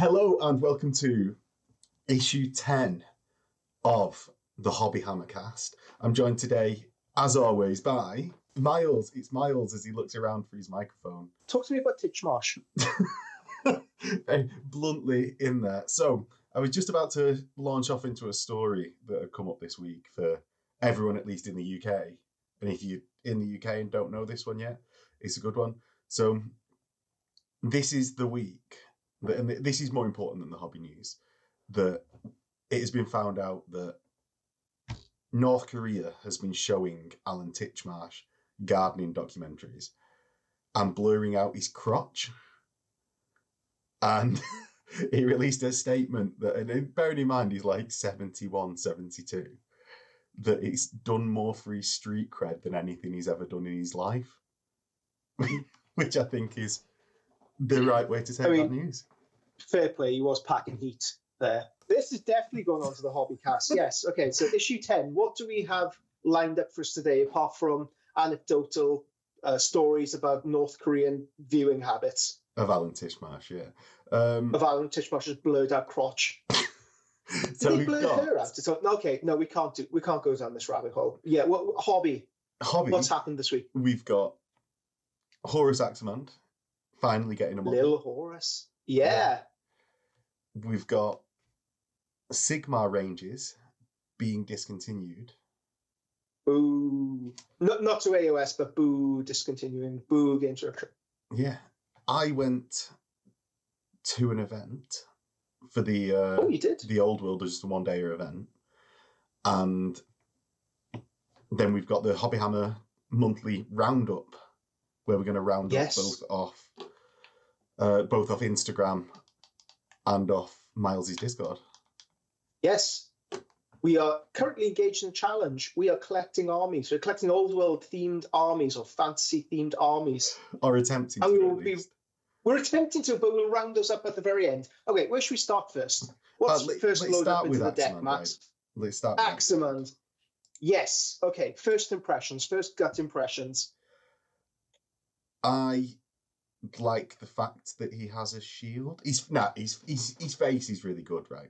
Hello and welcome to issue 10 of the HobbyHammer cast. I'm joined today, as always, by Miles. It's Miles as he looks around for his microphone. Talk to me about Titchmarsh. Very bluntly in there. So, I was just about to launch off into a story that had come up this week for everyone, at least in the UK. And if you're in the UK and don't know this one yet, it's a good one. So, this is the week, and this is more important than the hobby news, that it has been found out that North Korea has been showing Alan Titchmarsh gardening documentaries and blurring out his crotch. And he released a statement that, and bearing in mind he's like 71, 72, that it's done more for his street cred than anything he's ever done in his life, which I think is the right way to take that news. Fair play, he was packing heat there. This is definitely going on to the hobby cast. Yes, okay, so issue 10, what do we have lined up for us today, apart from anecdotal stories about North Korean viewing habits? Of Alan Titchmarsh, yeah. Of Alan Titchmarsh's blurred out crotch. So Did he blur her out? Okay, no, we can't go down this rabbit hole. Yeah, well, hobby. What's happened this week? We've got Horace Aximand finally getting a model. Lil Horace. Yeah. We've got Sigma ranges being discontinued. Boo. Not to AoS, but boo, discontinuing. Boo, Games Workshop. Yeah. I went to an event for the you did? The Old World, just a one-day event. And then we've got the HobbyHammer monthly roundup, where we're going to round up both off Instagram and off Miles's Discord. Yes. We are currently engaged in a challenge. We are collecting armies. We're collecting Old World themed armies or fantasy themed armies. Or attempting and to. We're attempting to, but we'll round those up at the very end. Okay, where should we start first? What's first load up into the deck, Max? Right. Let's start with Aximand. Yes. Okay. First impressions. First gut impressions. I like the fact that he has a shield. His face is really good, right?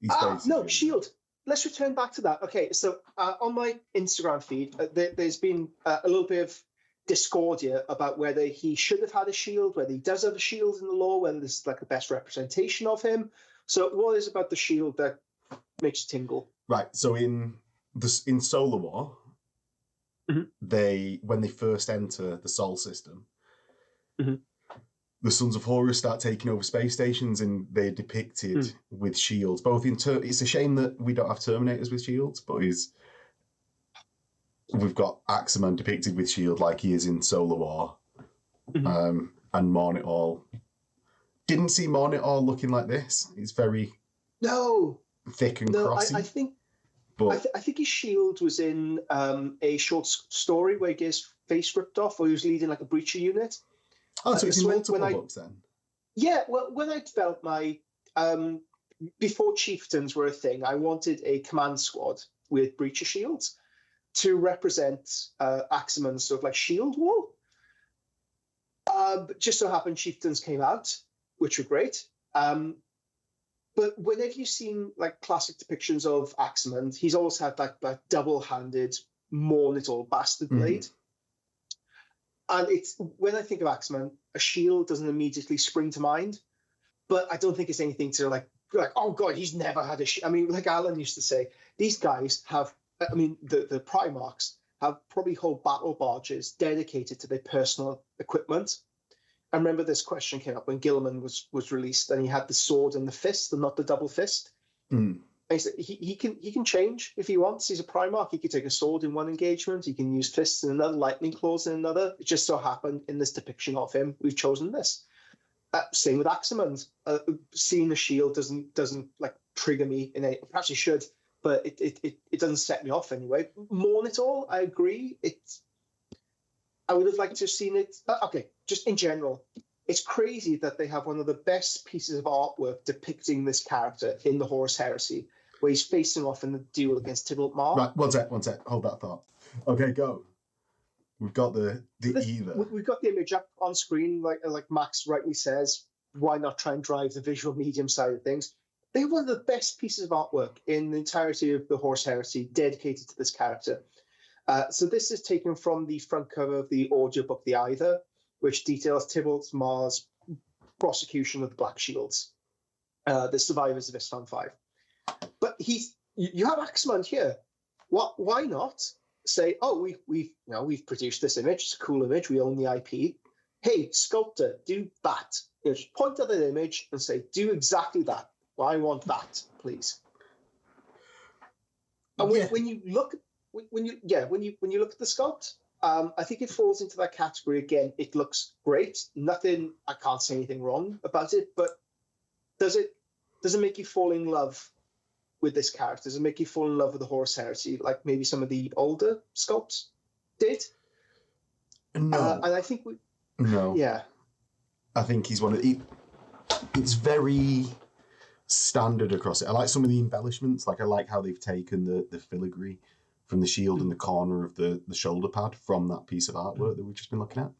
Really shield. Good. Let's return back to that. Okay, so on my Instagram feed, there's been a little bit of discordia about whether he should have had a shield, whether he does have a shield in the lore, whether this is like the best representation of him. So what is about the shield that makes you tingle? Right. So in Solar War, when they first enter the Sol system, the Sons of Horus start taking over space stations, and they're depicted with shields. It's a shame that we don't have Terminators with shields, but we've got Aximand depicted with shield like he is in Solar War, and Mornitor. Didn't see Mornitor looking like this. It's very thick and crossy. I think his shield was in a short story where he gets his face ripped off, or he was leading like a breacher unit. Oh, so it's in multiple books then? Yeah, well, when I developed my... before chieftains were a thing, I wanted a command squad with breacher shields to represent Aximand's sort of like shield wall. But just so happened chieftains came out, which were great. But whenever you've seen like classic depictions of Aximand, he's always had like double-handed Mornitor bastard blade. And it's when I think of Aximand, a shield doesn't immediately spring to mind, but I don't think it's anything to like oh god, he's never had a shield. I mean, like Alan used to say, these guys have. I mean, the Primarchs have probably whole battle barges dedicated to their personal equipment. I remember this question came up when Gilliman was released, and he had the sword and the fist, and not the double fist. And he said he can change if he wants. He's a Primarch. He can take a sword in one engagement. He can use fists in another, lightning claws in another. It just so happened in this depiction of him, we've chosen this. Same with Aximand. Seeing the shield doesn't like trigger me in any. Perhaps it should, but it doesn't set me off anyway. Mornitor, I agree. I would have liked to have seen it. Okay, just in general, it's crazy that they have one of the best pieces of artwork depicting this character in the Horus Heresy, where he's facing off in the duel against Tybalt Mar. Right, one sec. Hold that thought. Okay, go. We've got the either. We've got the image up on screen, like Max rightly says, why not try and drive the visual medium side of things? They have one of the best pieces of artwork in the entirety of the Horse Heresy dedicated to this character. So this is taken from the front cover of the audiobook The Either, which details Tybalt Mar's prosecution of the Black Shields, the survivors of Iss10 5. But you have Aximand here. Why not say, oh, we've produced this image, it's a cool image, we own the IP. Hey, sculptor, do that. Just point at that image and say, do exactly that. Well, I want that, please. And when you look at the sculpt, I think it falls into that category again. It looks great. Nothing, I can't say anything wrong about it, but does it make you fall in love with this character? Does it make you fall in love with the Horse Heresy like maybe some of the older sculpts did? No. And I think no. Yeah. I think he's it's very standard across it. I like some of the embellishments. Like I like how they've taken the filigree from the shield in the corner of the shoulder pad from that piece of artwork that we've just been looking at.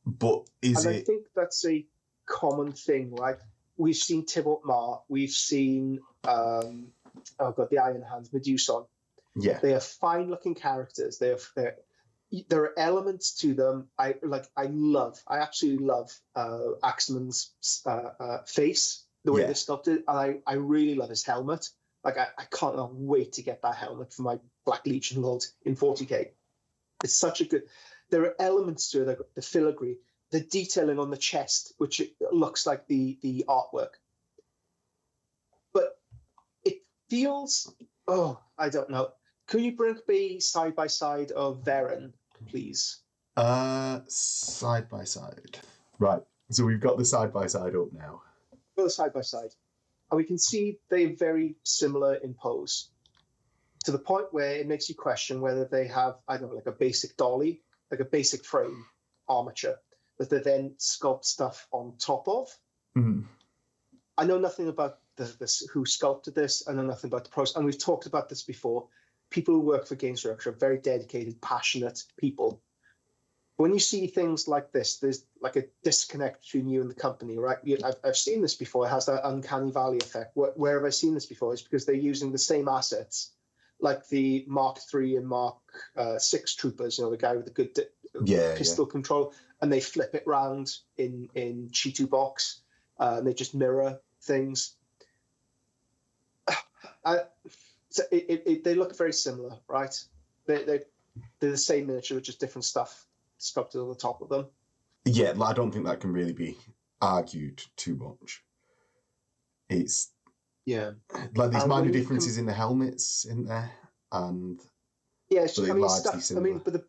But I think that's a common thing, right? We've seen Tybalt Mar, we've seen the Iron Hands, Meduson. Yeah. They are fine-looking characters. There are elements to them. I absolutely love Aximand's face, the way they're sculpted, and I really love his helmet. Like I can't wait to get that helmet for my Black Legion Lord in 40k. It's such a good. There are elements to it, the filigree, the detailing on the chest, which looks like the artwork, but it feels. Oh, I don't know. Can you bring up a side by side of Varen, please? Side by side. Right. So we've got the side by side up now. Go side by side. And we can see they're very similar in pose, to the point where it makes you question whether they have, I don't know, like a basic dolly, like a basic frame armature that they then sculpt stuff on top of. Mm-hmm. I know nothing about this, who sculpted this. I know nothing about the process. And we've talked about this before. People who work for Games Workshop are very dedicated, passionate people. When you see things like this, there's like a disconnect between you and the company, right? I've seen this before. It has that uncanny valley effect. Where have I seen this before? It's because they're using the same assets, like the Mark III and Mark VI troopers, the guy with the good pistol control, and they flip it round in G2 box, and they just mirror things. So they look very similar, right? They're the same miniature with just different stuff sculpted on the top of them. Yeah, I don't think that can really be argued too much. It's like there's minor differences in the helmets in there, and but the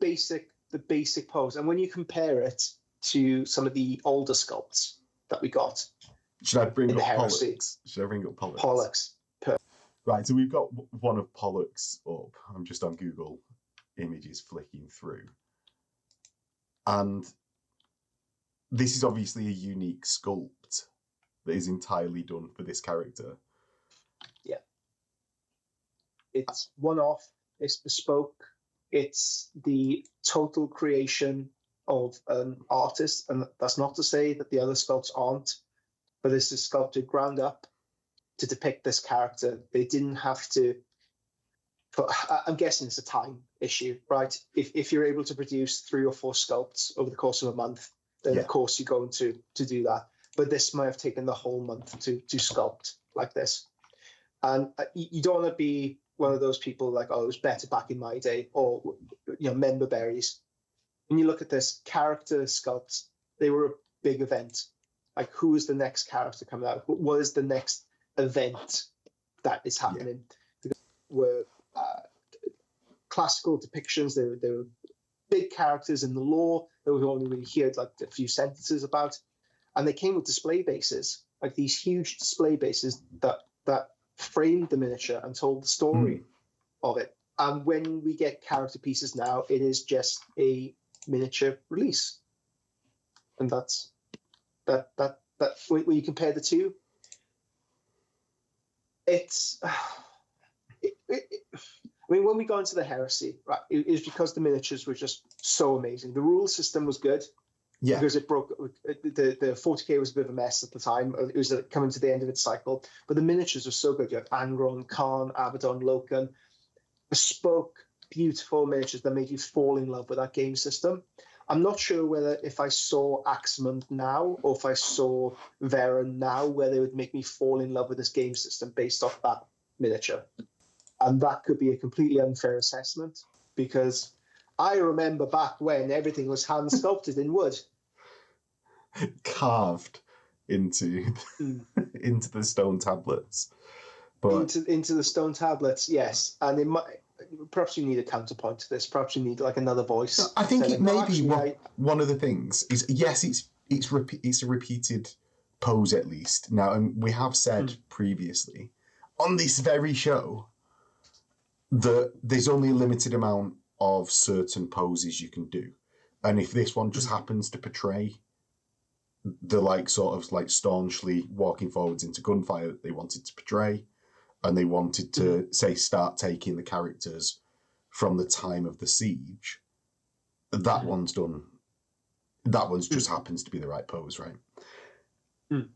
basic pose, and when you compare it to some of the older sculpts that we got, should I bring up Pollux? Should I bring up Pollux? Pollux. Right, so we've got one of Pollux up. I'm just on Google Images flicking through. And this is obviously a unique sculpt that is entirely done for this character. Yeah. It's one-off, it's bespoke, it's the total creation of an artist, and that's not to say that the other sculpts aren't, but this is sculpted ground up to depict this character. They didn't have to. I'm guessing it's a time issue, right? If you're able to produce 3 or 4 sculpts over the course of a month, then of course you're going to do that. But this might have taken the whole month to sculpt like this. And you don't want to be one of those people like, oh, it was better back in my day, or member berries. When you look at this, character sculpts, they were a big event. Like, who is the next character coming out? What is the next event that is happening? Because were classical depictions. They were big characters in the lore that we've only really heard like a few sentences about, and they came with display bases, like these huge display bases that framed the miniature and told the story of it. And when we get character pieces now, it is just a miniature release, and that's that. When you compare the two, it's. I mean, when we got into the Heresy, right, it was because the miniatures were just so amazing. The rule system was good. Yeah. because it broke. The 40k was a bit of a mess at the time. It was coming to the end of its cycle, but the miniatures were so good. You had Angron, Khan, Abaddon, Loken, bespoke, beautiful miniatures that made you fall in love with that game system. I'm not sure whether if I saw Aximand now or if I saw Varen now, whether it would make me fall in love with this game system based off that miniature. And that could be a completely unfair assessment, because I remember back when everything was hand sculpted in wood. Carved into into the stone tablets. But into the stone tablets, yes. And it might, perhaps you need a counterpoint to this. Perhaps you need like another voice. I think it may be actually, one of the things is, yes, it's a repeated pose at least. Now, and we have said previously on this very show that there's only a limited amount of certain poses you can do. And if this one just happens to portray the like sort of like staunchly walking forwards into gunfire that they wanted to portray, and they wanted to say start taking the characters from the time of the siege, that one's done. That one's just happens to be the right pose, right?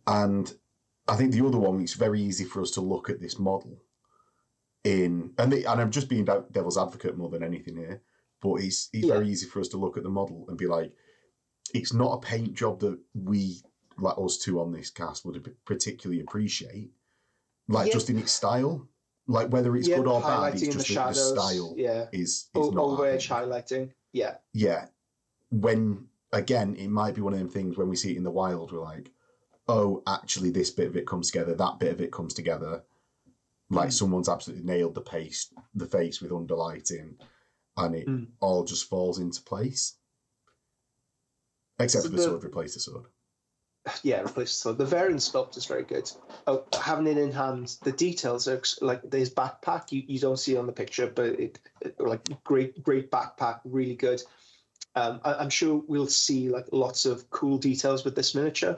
And I think the other one, it's very easy for us to look at this model and I'm just being devil's advocate more than anything here, but it's very easy for us to look at the model and be like, it's not a paint job that we, like us two on this cast, would particularly appreciate. Like just in its style, like whether it's good or bad, it's just the style is not over edge highlighting. Yeah. When again, it might be one of them things when we see it in the wild, we're like, oh, actually, this bit of it comes together, that bit of it comes together. Like someone's absolutely nailed the face with underlighting, and it all just falls into place. Except for the sword, replace the sword. Yeah, replace the sword. The Varen sculpt is very good. Oh, having it in hand, the details are like there's backpack. You don't see it on the picture, but it like great backpack, really good. I'm sure we'll see like lots of cool details with this miniature.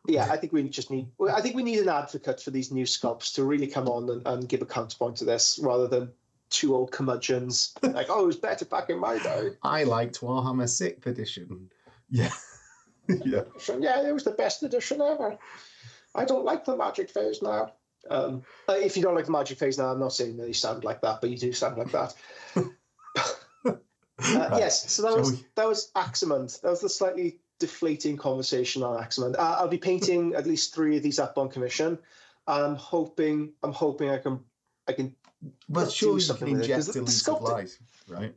Yeah, I think we need an advocate for these new sculpts to really come on and give a counterpoint to this, rather than two old curmudgeons like, oh, it was better back in my day. I liked Warhammer 6th edition. Yeah. Yeah. Yeah, it was the best edition ever. I don't like the Magic phase now. If you don't like the Magic phase now, I'm not saying that you sound like that, but you do sound like that. Yes, so that was Aximand. That was the slightly deflating conversation on Aximand. I'll be painting at least 3 of these up on commission. I'm hoping I can. But surely you can inject a lease of life, right?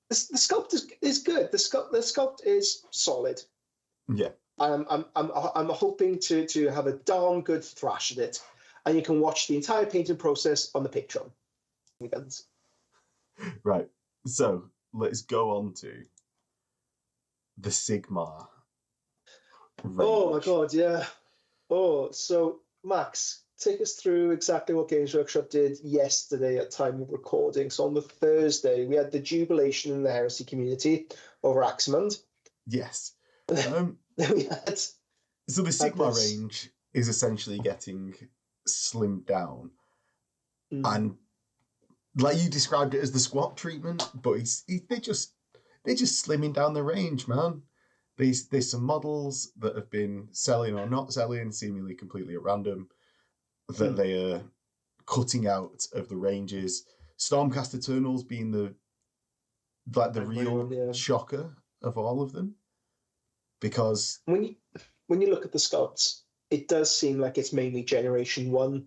The sculpt is good. The sculpt is solid. Yeah. I'm hoping to have a darn good thrash at it, and you can watch the entire painting process on the Patreon. Right. So let's go on to the Sigmar range. Oh my god, yeah. Oh, so Max, take us through exactly what Games Workshop did yesterday at time of recording. So on the Thursday, we had the jubilation in the Heresy community over Aximand. Yes. So the Sigmar range is essentially getting slimmed down, and like you described it as the squat treatment, but they're just slimming down the range, man. There's some models that have been selling or not selling, seemingly completely at random, that they are cutting out of the ranges. Stormcast Eternals being the real shocker of all of them, because when you look at the sculpts, it does seem like it's mainly Generation 1,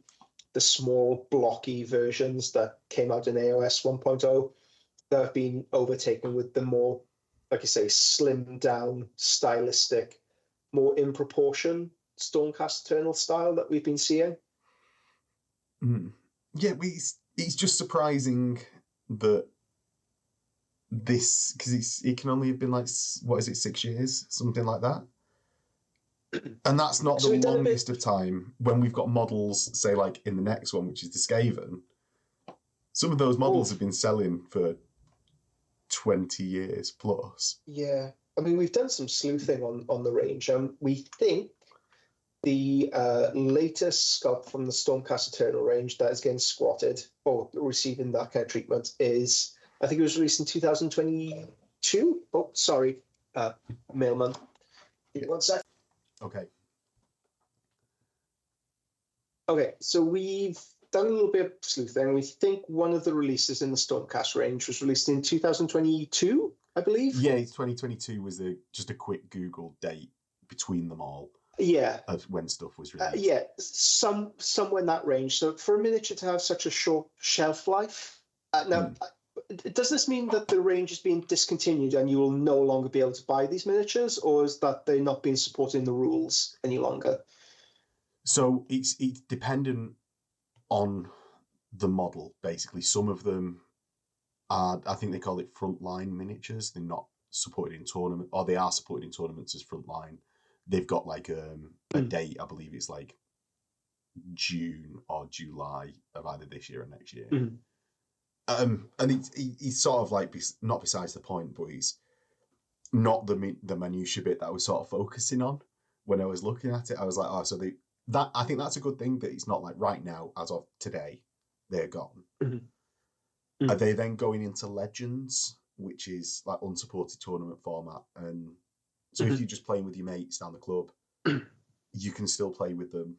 the small blocky versions that came out in AoS 1.0 that have been overtaken with the more, like you say, slimmed down, stylistic, more in proportion Stormcast Eternal style that we've been seeing. Yeah, it's just surprising that this, because it can only have been like, what is it, 6 years, something like that. And that's not the longest of time when we've got models, say, like in the next one, which is the Skaven. Some of those models have been selling for 20 years plus. Yeah. I mean, we've done some sleuthing on the range. We think the latest sculpt from the Stormcast Eternal range that is getting squatted or receiving that kind of treatment is, I think it was released in 2022. Oh, sorry. mailman. Give me 1 sec. Okay. Okay, so we've done a little bit of sleuthing. We think one of the releases in the Stormcast range was released in 2022, I believe. Yeah, 2022 was just a quick Google date between them all. Yeah. Of when stuff was released. Yeah, somewhere in that range. So for a miniature to have such a short shelf life, does this mean that the range is being discontinued and you will no longer be able to buy these miniatures, or is that they're not being supported in the rules any longer? So it's dependent on the model, basically. Some of them are, I think they call it frontline miniatures. They're not supported in tournament, or they are supported in tournaments as frontline. They've got like a date, I believe it's like June or July of either this year or next year. And he's sort of like, not besides the point, but he's not the minutiae bit that I was sort of focusing on when I was looking at it. I was like, oh, so I think that's a good thing that it's not like right now, as of today, they're gone. Are they then going into Legends, which is like unsupported tournament format? And so if you're just playing with your mates down the club, you can still play with them,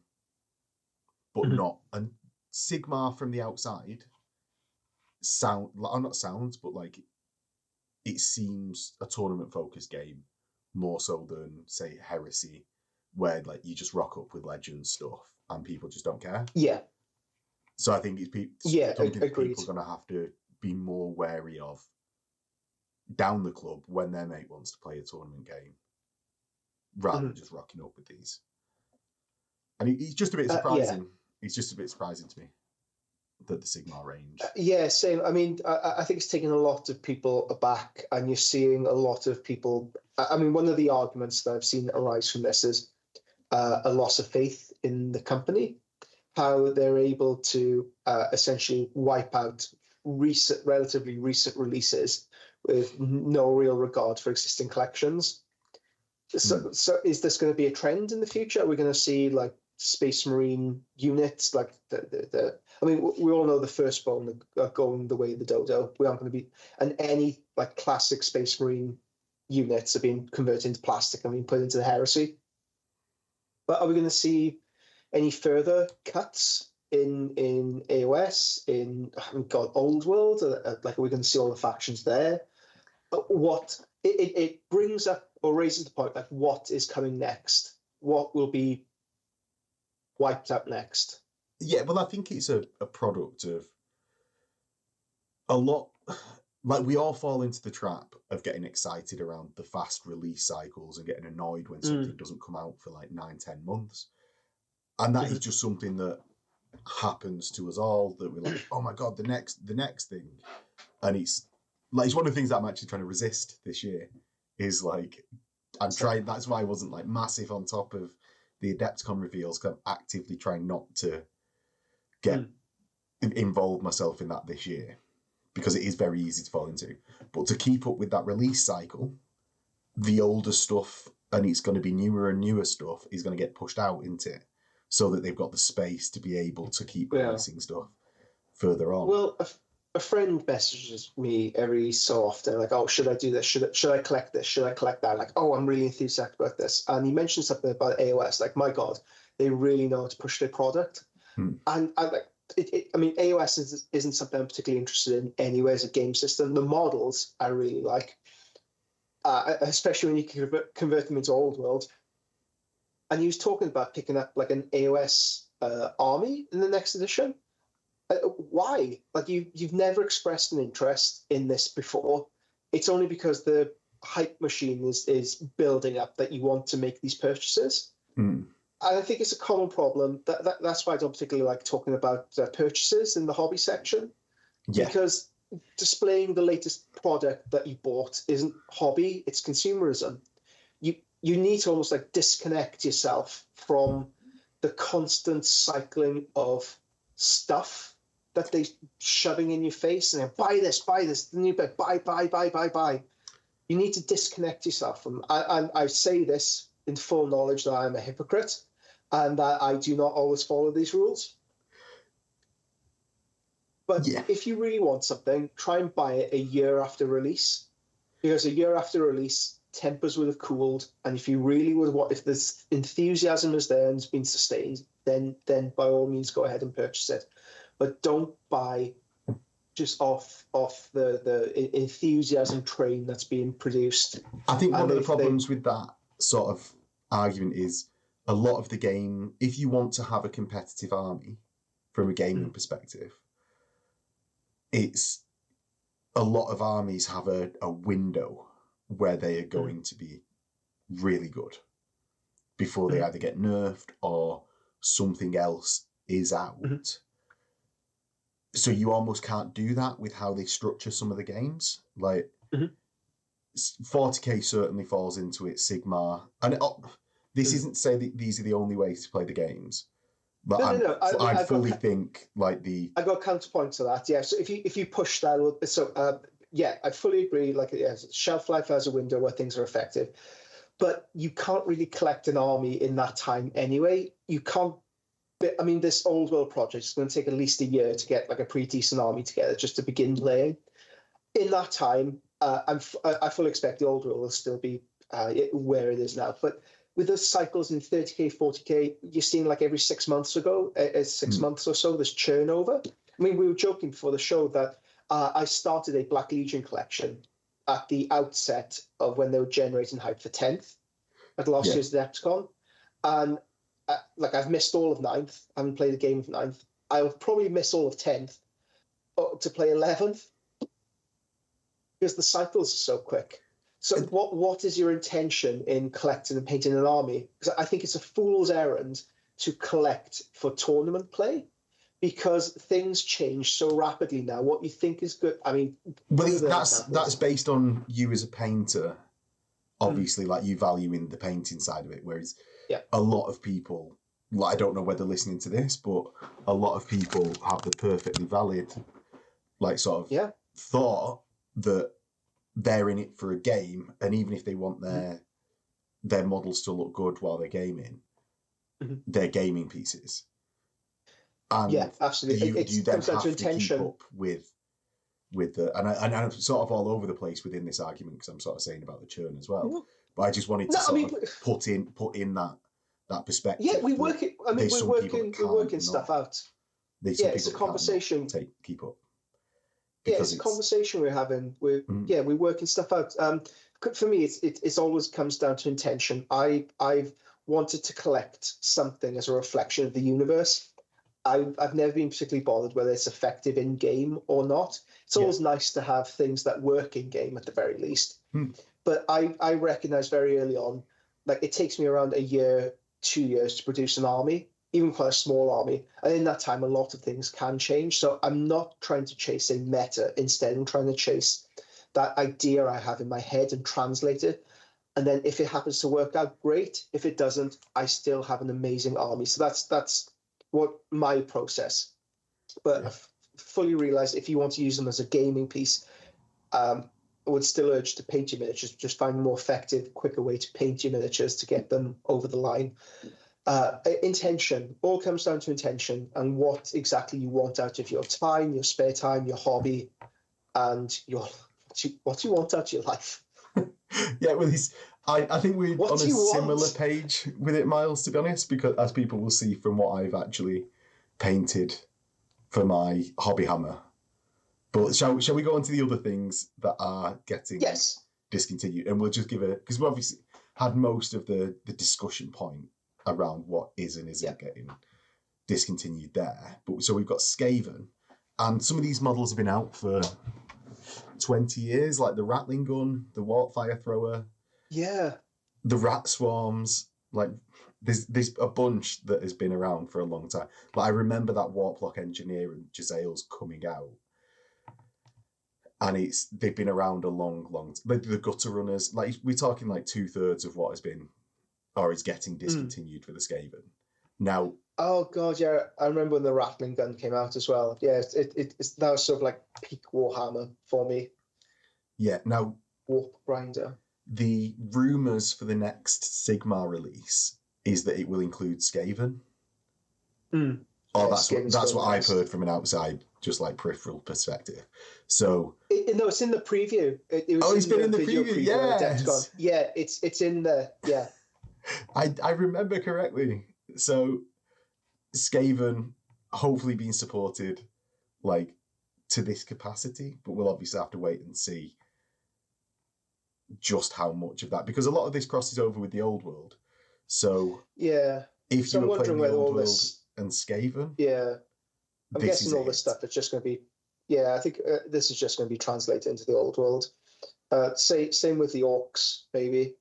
but not. And Sigmar from the outside not sounds, but like it seems a tournament focused game more so than say Heresy, where like you just rock up with Legends stuff and people just don't care. Yeah. So I think it's something that people are going to have to be more wary of down the club when their mate wants to play a tournament game, rather than just rocking up with these. And he's just a bit surprising. It's just a bit surprising to me that the Sigmar range. Yeah, same. I mean, I think it's taken a lot of people aback, and you're seeing a lot of people. I mean, one of the arguments that I've seen arise from this is a loss of faith in the company, how they're able to essentially wipe out relatively recent releases with no real regard for existing collections. So is this going to be a trend in the future? Are we going to see like Space Marine units like I mean, we all know the Firstborn are going the way of the Dodo. We aren't going to be, and any like classic Space Marine units are being converted into plastic and being put into the Heresy. But are we going to see any further cuts in AoS, Old World? Like, are we going to see all the factions there? What it brings up or raises the point, like, what is coming next? What will be wiped out next? Yeah, well, I think it's a product of a lot. Like, we all fall into the trap of getting excited around the fast release cycles and getting annoyed when something doesn't come out for like 9-10 months. And that is just something that happens to us all, that we're like, oh my God, the next thing. And it's one of the things that I'm actually trying to resist this year is like, I'm trying, that's why I wasn't like massive on top of the Adepticon reveals, because I'm actively trying not to get involved myself in that this year, because it is very easy to fall into. But to keep up with that release cycle, the older stuff, and it's going to be newer and newer stuff, is going to get pushed out into it, so that they've got the space to be able to keep releasing stuff further on. Well, a friend messages me every so often, like, oh, should I do this? Should I collect this? Should I collect that? Like, oh, I'm really enthusiastic about this. And he mentioned something about AoS, like, my God, they really know how to push their product. And I like I mean, AoS isn't something I'm particularly interested in anyway as a game system. The models I really like, especially when you can convert them into Old World. And he was talking about picking up like an AoS army in the next edition. Why? Like, you've never expressed an interest in this before. It's only because the hype machine is building up that you want to make these purchases. And I think it's a common problem. That's why I don't particularly like talking about purchases in the hobby section. Yeah. Because displaying the latest product that you bought isn't hobby, it's consumerism. You need to almost like disconnect yourself from the constant cycling of stuff that they're shoving in your face and buy this, the new bit, buy. You need to disconnect yourself from. And I say this in full knowledge that I'm a hypocrite and that I do not always follow these rules. But if you really want something, try and buy it a year after release, because a year after release tempers would have cooled, and if you really would want, if this enthusiasm is there and has been sustained, then by all means go ahead and purchase it, but don't buy just off the enthusiasm train that's being produced. I think one of the problems with that sort of argument is a lot of the game, if you want to have a competitive army from a gaming perspective, it's a lot of armies have a window where they are going to be really good before they either get nerfed or something else is out. So you almost can't do that with how they structure some of the games. Like 40k certainly falls into it, Sigmar. And this isn't to say that these are the only ways to play the games. But no. I fully think like the... I got counterpoint to that, yeah. So if you push that a little bit, so yeah, I fully agree. Like, yeah, shelf life has a window where things are effective, but you can't really collect an army in that time anyway. You can't. I mean, this old world project is going to take at least a year to get like a pretty decent army together just to begin playing. In that time, I fully expect the old world will still be where it is now. But with those cycles in 30k, 40k, you're seeing like every 6 months ago, 6 months or so, there's churn over. I mean, we were joking before the show that I started a Black Legion collection at the outset of when they were generating hype for 10th at last year's Adepticon. And like I've missed all of 9th. I haven't played a game of 9th. I'll probably miss all of 10th to play 11th because the cycles are so quick. So what is your intention in collecting and painting an army? Because I think it's a fool's errand to collect for tournament play because things change so rapidly now. What you think is good, I mean... But that's based on you as a painter, obviously, like you valuing the painting side of it, whereas a lot of people, like I don't know whether listening to this, but a lot of people have the perfectly valid, like sort of thought that they're in it for a game, and even if they want their models to look good while they're gaming, they're gaming pieces. And absolutely. You then have to keep up with the and I'm sort of all over the place within this argument because I'm sort of saying about the churn as well. But I just wanted to put in that perspective. Yeah, we're working stuff out. It's a conversation. Keep up. Yeah, it's a conversation we're having. We're working stuff out. For me, it's always comes down to intention. I've wanted to collect something as a reflection of the universe. I've never been particularly bothered whether it's effective in game or not. It's always nice to have things that work in game at the very least. But I recognized very early on, like it takes me around a year, 2 years to produce an army, even quite a small army. And in that time, a lot of things can change. So I'm not trying to chase a meta. Instead, I'm trying to chase that idea I have in my head and translate it. And then if it happens to work out, great. If it doesn't, I still have an amazing army. So that's what my process. But I fully realize if you want to use them as a gaming piece, I would still urge to paint your miniatures. Just find a more effective, quicker way to paint your miniatures to get them over the line. Intention all comes down to intention and what exactly you want out of your time, your spare time, your hobby, and what you want out of your life. Well, I think we're on a similar page with it, Miles, to be honest, because as people will see from what I've actually painted for my HobbyHammer. But shall we go on to the other things that are getting discontinued? And we'll just give because we obviously had most of the discussion point around what is and isn't getting discontinued there. But so we've got Skaven, and some of these models have been out for 20 years, like the Rattling Gun, the Warpfire Thrower, the Rat Swarms. Like there's a bunch that has been around for a long time. But I remember that Warplock Engineer and Jezzail's coming out, and they've been around a long time. But the Gutter Runners, like we're talking like 2/3 of what has been or is getting discontinued for the Skaven. Now, oh god, yeah, I remember when the Rattling Gun came out as well. Yeah, it's that was sort of like peak Warhammer for me. Yeah, now Warp Grinder. The rumours for the next Sigmar release is that it will include Skaven. Oh, Skaven's that's going what I've next. heard from an outside, just like peripheral perspective. So No, it's in the preview. It was it's been in the video preview. at Adepticon. Yes, Yeah, it's in there. Yeah, I remember correctly. So Skaven hopefully being supported like to this capacity, but we'll obviously have to wait and see just how much of that, because a lot of this crosses over with the old world. So yeah. if So you I'm were playing wondering the whether old all world this. and Skaven, Yeah, I'm this guessing is all this it. stuff is just going to be. Yeah, I think this is just going to be translated into the old world. Same with the orcs, maybe,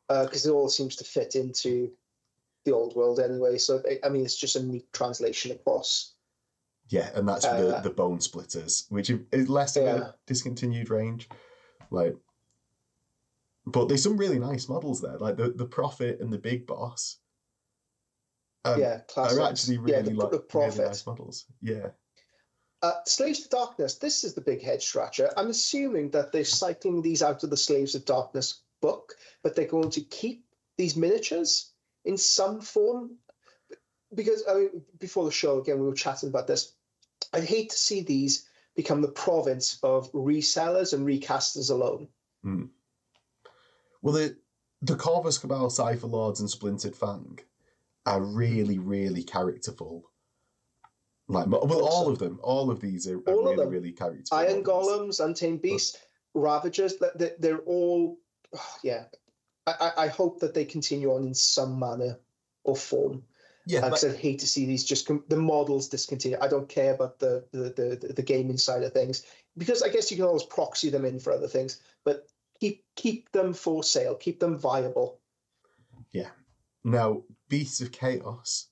because it all seems to fit into the old world anyway. So I mean, it's just a neat translation across. Yeah, and that's the bone splitters, which is less of a discontinued range. Like, but there's some really nice models there, like the Prophet and the Big Boss. Are actually really really nice models. Yeah. Slaves of Darkness. This is the big head scratcher. I'm assuming that they're cycling these out of the Slaves of Darkness book, but they're going to keep these miniatures in some form. Because I mean, before the show, again, we were chatting about this. I'd hate to see these become the province of resellers and recasters alone. Mm. Well, the Corvus Cabal, Cypher Lords, and Splintered Fang are really, really characterful. Like, well, awesome. all of these are really, really characterful. Iron Golems, Untamed Beasts, Ravagers, they're all, yeah. I hope that they continue on in some manner or form. Yeah, because I'd hate to see these the models discontinue. I don't care about the gaming side of things, because I guess you can always proxy them in for other things, but keep them for sale, keep them viable. Yeah. Now, Beasts of Chaos,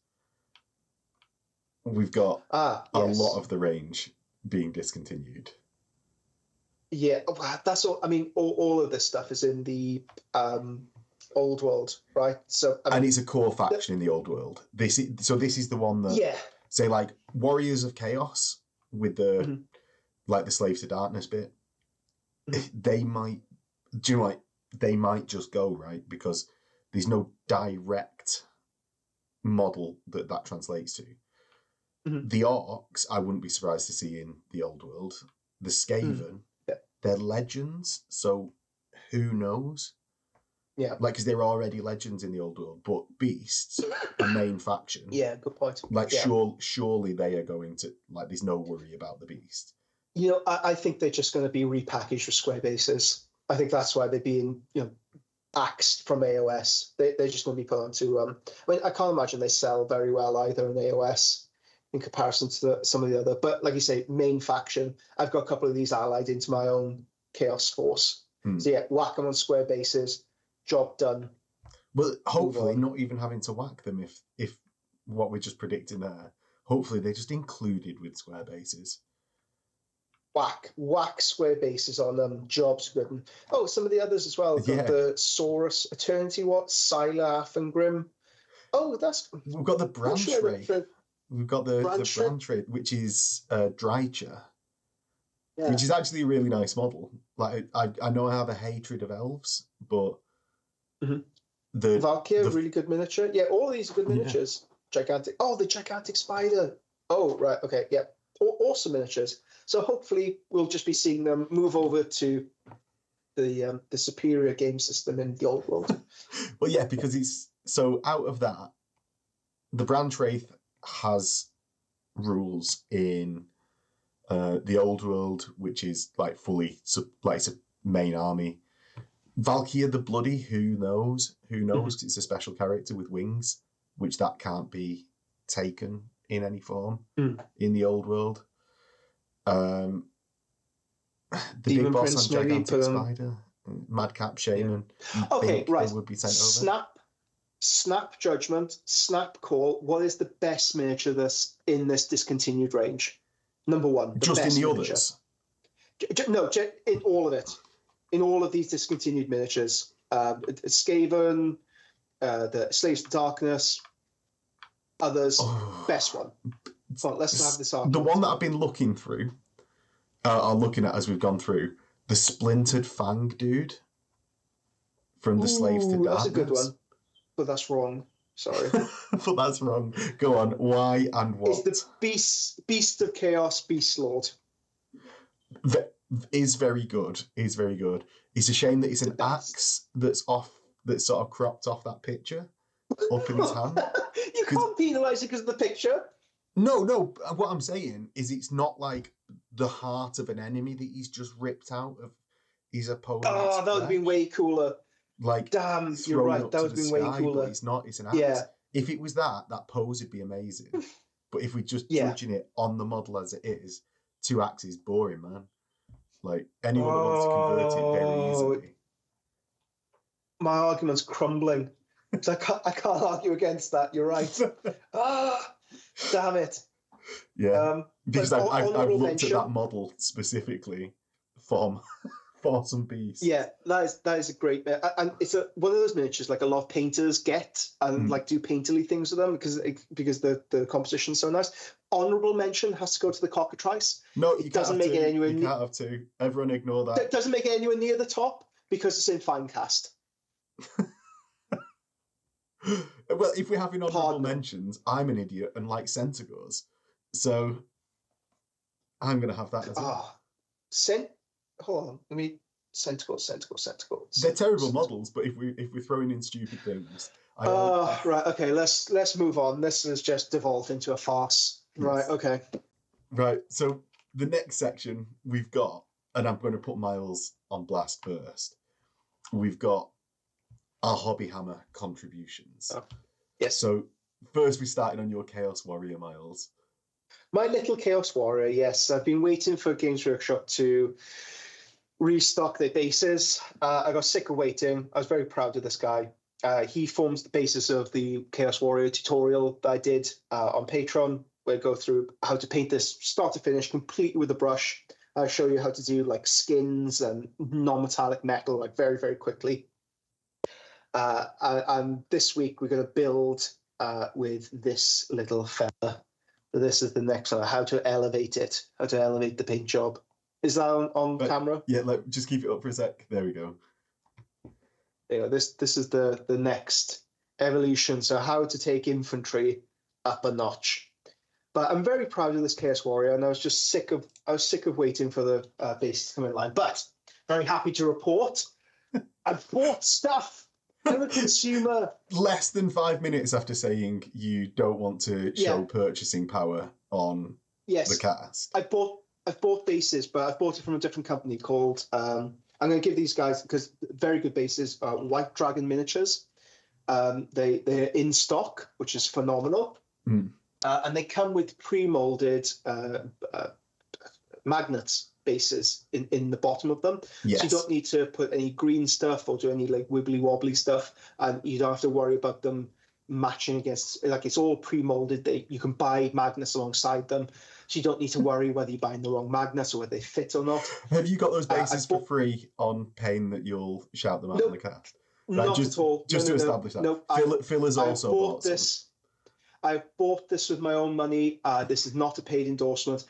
we've got a lot of the range being discontinued. Yeah, that's all. I mean, all of this stuff is in the old world, right? So and it's a core faction in the old world. This is the one that say like Warriors of Chaos with the like the Slaves to Darkness bit. They might they might just go, right, because there's no direct model that translates to. The Orcs, I wouldn't be surprised to see in the old world. The Skaven, they're legends, so who knows? Yeah, like, because they're already legends in the old world, but Beasts, a main faction. Yeah, good point. Like, surely they are going to, like, there's no worry about the Beast. You know, I think they're just going to be repackaged for square bases. I think that's why they're being, axed from AoS. They're just going to be put onto. I mean, I can't imagine they sell very well either in AoS in comparison to some of the other. But like you say, main faction. I've got a couple of these allied into my own Chaos Force. So yeah, whack them on square bases. Job done. Well, hopefully not even having to whack them if what we're just predicting there. Hopefully they're just included with square bases. Whack square bases on them. Job's good. Oh, some of the others as well. Got the Saurus, Eternity Watch, Sylar, and Grim. Oh, we've got the Branch Wraith. We've got the Branch Wraith, which is Drycha. Yeah. Which is actually a really nice model. Like, I know I have a hatred of elves, but the Valkyr, really good miniature. Yeah, all these are good miniatures. Gigantic. Oh, the gigantic spider. Oh, right. Okay. Yeah. Awesome miniatures. So hopefully we'll just be seeing them move over to the superior game system in the old world. Well, yeah, because it's so out of that, the Branch Wraith has rules in the old world, which is like fully like it's a main army. Valkyr the Bloody, who knows? It's a special character with wings, which that can't be taken in any form in the old world. The Demon Big Boss Prince, on Gigantic Spider, Madcap Shaman. Okay, right. They would be sent over. Snap judgment, snap call. What is the best miniature in this discontinued range? Number one. Just in the miniature. Others? No, in all of it. In all of these discontinued miniatures. Skaven, the Slaves to Darkness, others, best one. Well, let's have this argument. The one that I've been looking through, or looking at as we've gone through, the Splintered Fang dude from the Slaves to Darkness. That's a good one, but that's wrong. Sorry. But that's wrong. Go on. Why and what? Is the Beast of Chaos Beast Lord. Is very good. Is very good. It's a shame that it's an axe that's sort of cropped off that picture up in his hand. You can't penalise it because of the picture. No. What I'm saying is it's not like the heart of an enemy that he's just ripped out of his opponent. Oh, that would have been way cooler. Like, damn, you're right. That would have been way cooler. But it's not. It's an axe. Yeah. If it was that pose would be amazing. But if we just judging it on the model as it is, 2 axes, boring, man. Like, anyone that wants to convert it very easily. My argument's crumbling. So I can't argue against that. You're right. Damn it. Yeah. Because I've looked at that model specifically for some piece. Yeah, that is a great, and it's one of those miniatures like a lot of painters get and like do painterly things with them because the composition's so nice. Honorable mention has to go to the cockatrice. No, it doesn't make it anywhere. You can't have to. Everyone ignore that. It doesn't make it anywhere near the top because it's in fine cast. Well, if we're having honorable mentions, I'm an idiot and like Centigores, so I'm gonna have that as well. Hold on, let me Centigores. They're terrible models, but if we're throwing in stupid things, right, okay, let's move on. This has just devolved into a farce. Yes. Right, okay. Right, so the next section we've got, and I'm going to put Miles on blast first. We've got our HobbyHammer contributions. Oh, yes. So first we started on your Chaos Warrior, Miles. My little Chaos Warrior, yes. I've been waiting for Games Workshop to restock their bases. I got sick of waiting. I was very proud of this guy. He forms the basis of the Chaos Warrior tutorial that I did on Patreon, where I go through how to paint this start to finish completely with a brush. I show you how to do like skins and non-metallic metal like very, very quickly. And this week we're going to build with this little fella. So this is the next one, how to elevate it, how to elevate the paint job. Is that on camera? Yeah, just keep it up for a sec. There we go. You know, this is the next evolution. So how to take infantry up a notch. But I'm very proud of this Chaos Warrior, and I was sick of waiting for the base to come in line. But very happy to report, I bought stuff. I'm a consumer. Less than 5 minutes after saying you don't want to show purchasing power on the cast. I've bought bases, but I've bought it from a different company called. I'm going to give these guys, because very good bases, White Dragon Miniatures. They're in stock, which is phenomenal. And they come with pre-molded magnets bases in the bottom of them. Yes. So you don't need to put any green stuff or do any like wibbly wobbly stuff, and you don't have to worry about them matching against, like, it's all pre-molded. You can buy magnets alongside them, so you don't need to worry whether you're buying the wrong magnets or whether they fit or not. Have you got those bases for free on pain that you'll shout them out in the cast? Not at all. Just to establish that. No, Phil has also bought this. I bought this with my own money. This is not a paid endorsement.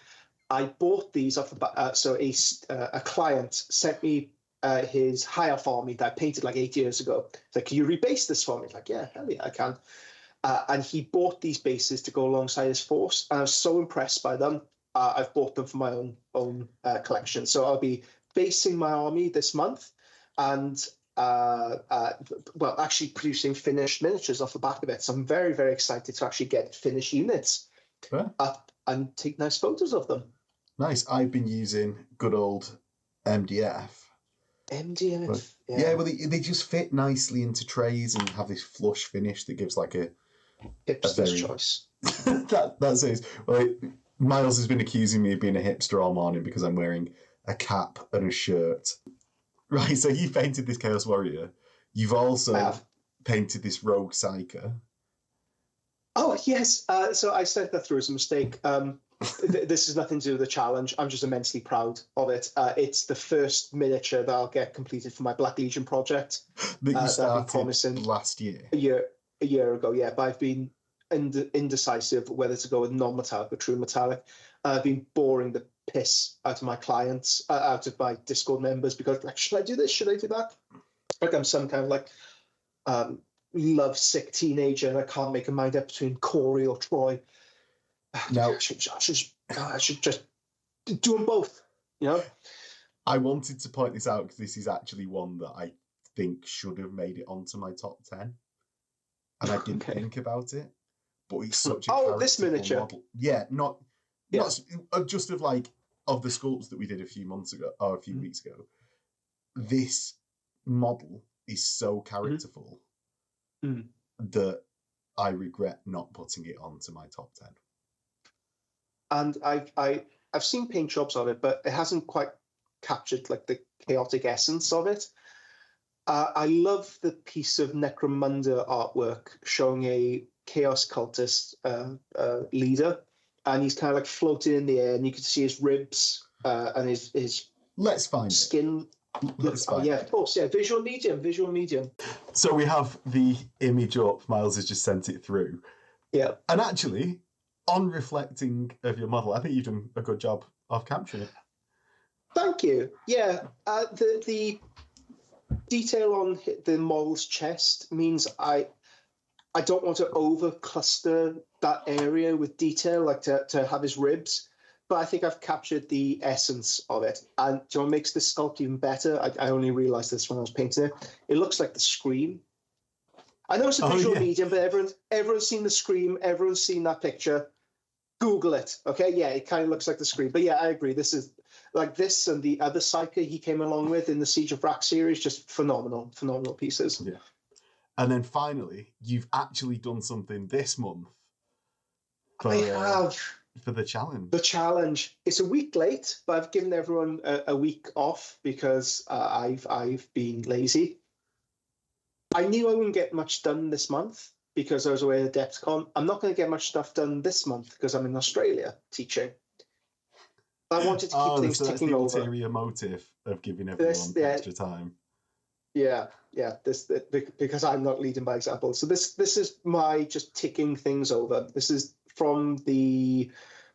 I bought these off the bat. So a client sent me his high elf army that I painted like 8 years ago. He's like, can you rebase this for me? Like, yeah, hell yeah, I can. And he bought these bases to go alongside his force. And I was so impressed by them. I've bought them for my own collection. So I'll be basing my army this month and actually producing finished miniatures off the back of it. So I'm very, very excited to actually get finished units up and take nice photos of them. Nice. I've been using good old MDF. MDF? Yeah, well, they just fit nicely into trays and have this flush finish that gives like a hipster's choice. that says, well, Miles has been accusing me of being a hipster all morning because I'm wearing a cap and a shirt. Right, so you painted this Chaos Warrior. You've also painted this Rogue Psyker. Oh, yes. So I sent that through as a mistake. This has nothing to do with the challenge. I'm just immensely proud of it. It's the first miniature that I'll get completed for my Black Legion project. That you started last year? A year ago, yeah. But I've been indecisive whether to go with non-metallic or true metallic. I've been boring the piss out of my clients, out of my Discord members, because like, should I do this? Should I do that? Like I'm some kind of like lovesick teenager and I can't make a mind up between Corey or Troy. Now, I should just do them both, you know? I wanted to point this out because this is actually one that I think should have made it onto my top 10. And I didn't think about it. But it's such a this miniature model. Yeah, not just of like of the sculpts that we did a few months ago or a few weeks ago. This model is so characterful that I regret not putting it onto my top 10. And I've seen paint jobs of it, but it hasn't quite captured like the chaotic essence of it. I love the piece of Necromunda artwork showing a chaos cultist leader, and he's kind of like floating in the air, and you can see his ribs and his Let's find skin. Let's find of course, visual medium. So we have the image up. Miles has just sent it through. Yeah, and actually, on reflecting of your model, I think you've done a good job of capturing it. Thank you. Yeah, the detail on the model's chest means I don't want to over cluster that area with detail, like to have his ribs, but I think I've captured the essence of it. And do you know what makes this sculpt even better? I only realized this when I was painting it. It looks like the Scream. I know it's a visual medium, but everyone's seen the Scream. Everyone's seen that picture. Google it. Okay, yeah, it kind of looks like the Scream. But yeah, I agree. This is like this and the other Psyker he came along with in the Siege of Vrac series, just phenomenal pieces. Yeah. And then finally, you've actually done something this month. I have. For the challenge. The challenge. It's a week late, but I've given everyone a week off because I've been lazy. I knew I wouldn't get much done this month because I was away at Adepticon. I'm not going to get much stuff done this month because I'm in Australia teaching. I wanted to keep things ticking over. That's the ulterior motive of giving everyone extra time. Yeah. This because I'm not leading by example. So this is my just ticking things over. This is from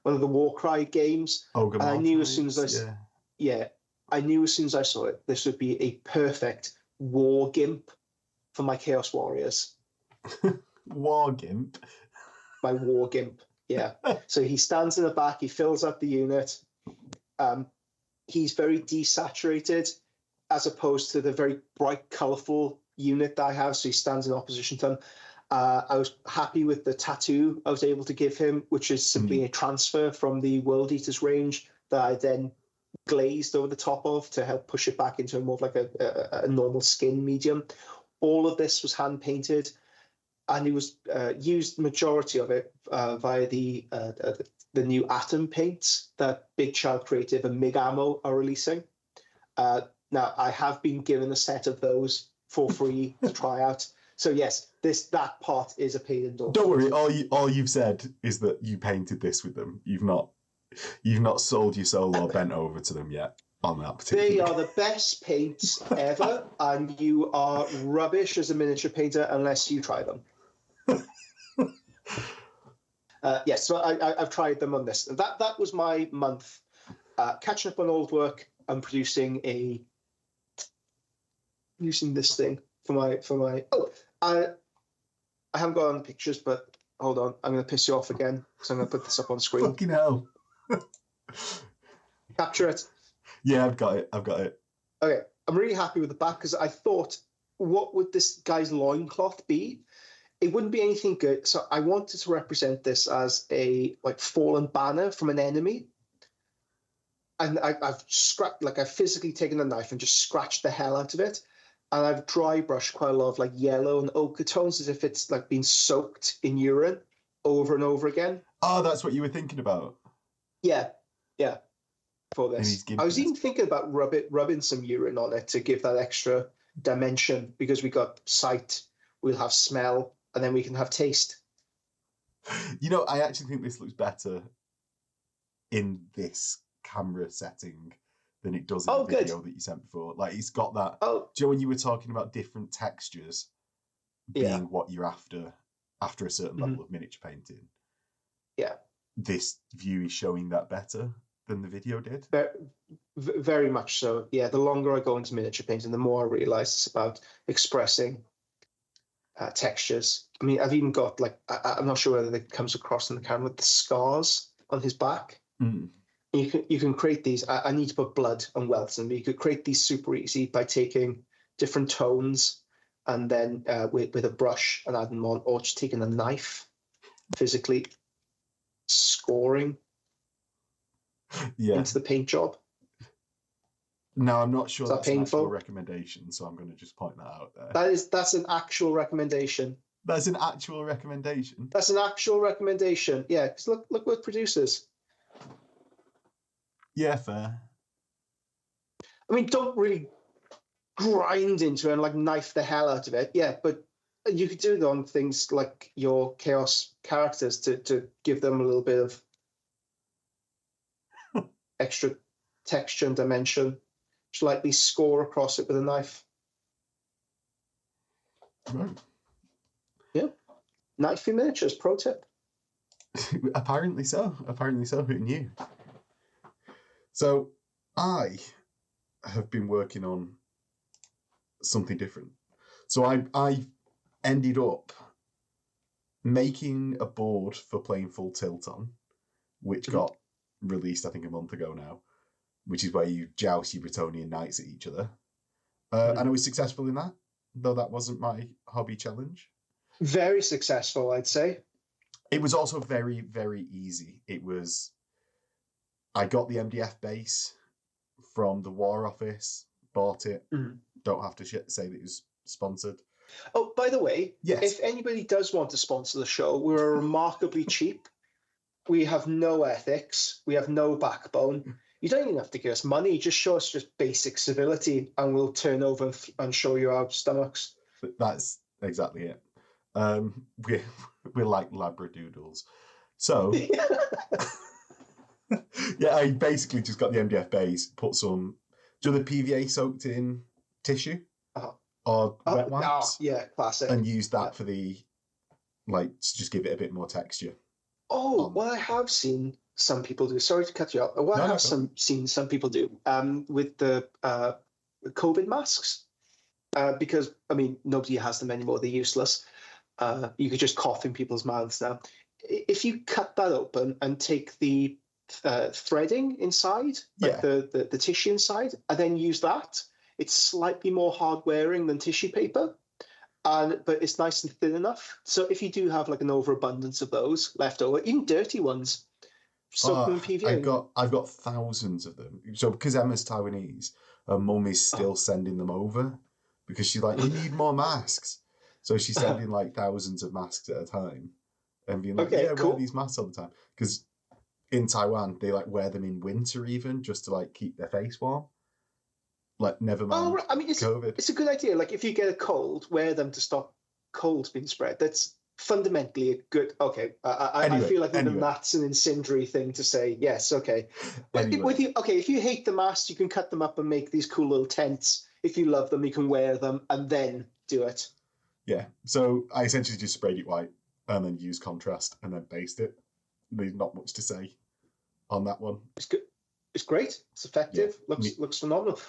one of the Warcry games. And I knew as soon as I knew as soon as I saw it, this would be a perfect war gimp for my Chaos Warriors. War gimp. My war gimp. Yeah. So he stands in the back. He fills up the unit. He's very desaturated, as opposed to the very bright, colourful unit that I have. So he stands in opposition to him. I was happy with the tattoo I was able to give him, which is simply a transfer from the World Eaters range that I then glazed over the top of to help push it back into more of like a normal skin medium. All of this was hand painted, and it was used majority of it via the new Atom paints that Big Child Creative and Mig Ammo are releasing. Now, I have been given a set of those for free to try out. So yes, that part is a paid endorsement. Don't worry, all you've said is that you painted this with them. You've not sold your soul or bent over to them yet on that particular. They are the best paints ever, and you are rubbish as a miniature painter unless you try them. Yes, so I've tried them on this. That was my month. Catching up on old work and producing this thing for my. Oh, I haven't got on the pictures, but hold on, I'm going to piss you off again because I'm going to put this up on screen. Fucking hell! Capture it. Yeah, I've got it. Okay, I'm really happy with the back because I thought, what would this guy's loincloth be? It wouldn't be anything good. So I wanted to represent this as a fallen banner from an enemy. And I've physically taken a knife and just scratched the hell out of it. And I've dry brushed quite a lot of yellow and ochre tones as if it's been soaked in urine over and over again. Oh, that's what you were thinking about. Yeah. For this, I was even thinking about rubbing some urine on it to give that extra dimension because we got sight, we'll have smell, and then we can have taste. I actually think this looks better in this camera setting than it does in the video that you sent before. It's got that. Oh, do you know when you were talking about different textures being what you're after a certain level of miniature painting? Yeah. This view is showing that better than the video did. Very much so. Yeah, the longer I go into miniature painting, the more I realise it's about expressing textures. I mean, I've even got like I'm not sure whether it comes across in the camera, the scars on his back. Mm. You can create these. I need to put blood and welts in, but you could create these super easy by taking different tones and then with a brush and adding them on, or just taking a knife, physically scoring into the paint job. No, I'm not sure that's an actual recommendation, so I'm going to just point that out there. That's an actual recommendation. That's an actual recommendation. That's an actual recommendation. Yeah, because look what it produces. Yeah, fair. I mean, don't really grind into it and like knife the hell out of it. Yeah, but you could do it on things like your chaos characters to give them a little bit of extra texture and dimension. Just lightly score across it with a knife. Right. Yeah. Knifey miniatures, pro tip. Apparently so. Who knew? So I have been working on something different. So I ended up making a board for playing Full Tilt on, which got released, I think, a month ago now, which is where you joust your Bretonnian knights at each other. And I was successful in that, though that wasn't my hobby challenge. Very successful, I'd say. It was also very, very easy. I got the MDF base from the War Office, bought it. Don't have to say that it was sponsored. Oh, by the way, yes. If anybody does want to sponsor the show, we're remarkably cheap. We have no ethics. We have no backbone. You don't even have to give us money. Just show us just basic civility and we'll turn over and show you our stomachs. That's exactly it. We're like labradoodles. So, yeah, I basically just got the MDF base, put some, do the PVA soaked in tissue or wet wipes? Yeah, classic. And use that for the, to just give it a bit more texture. Oh, well, I have seen some people do. Sorry to cut you off. What I have seen some people do with the COVID masks, because, I mean, nobody has them anymore. They're useless. You could just cough in people's mouths now. If you cut that open and take the threading inside, like the tissue inside, and then use that, it's slightly more hard wearing than tissue paper. But it's nice and thin enough. So if you do have like an overabundance of those left over, even dirty ones, soak them in PVA. I've got thousands of them. So because Emma's Taiwanese, her mum is still sending them over because she's like, we need more masks. So she's sending like thousands of masks at a time and being like, cool. Wear these masks all the time. Because in Taiwan, they like wear them in winter even just to like keep their face warm. Like, never mind. Oh, I mean, COVID. It's a good idea. Like, if you get a cold, wear them to stop colds being spread. That's fundamentally a good. Okay, I feel like even that's an incendiary thing to say. Yes, okay. But if you hate the masks, you can cut them up and make these cool little tents. If you love them, you can wear them and then do it. Yeah. So I essentially just sprayed it white and then used contrast and then based it. There's not much to say on that one. It's good. It's great. It's effective. Yeah. Looks phenomenal.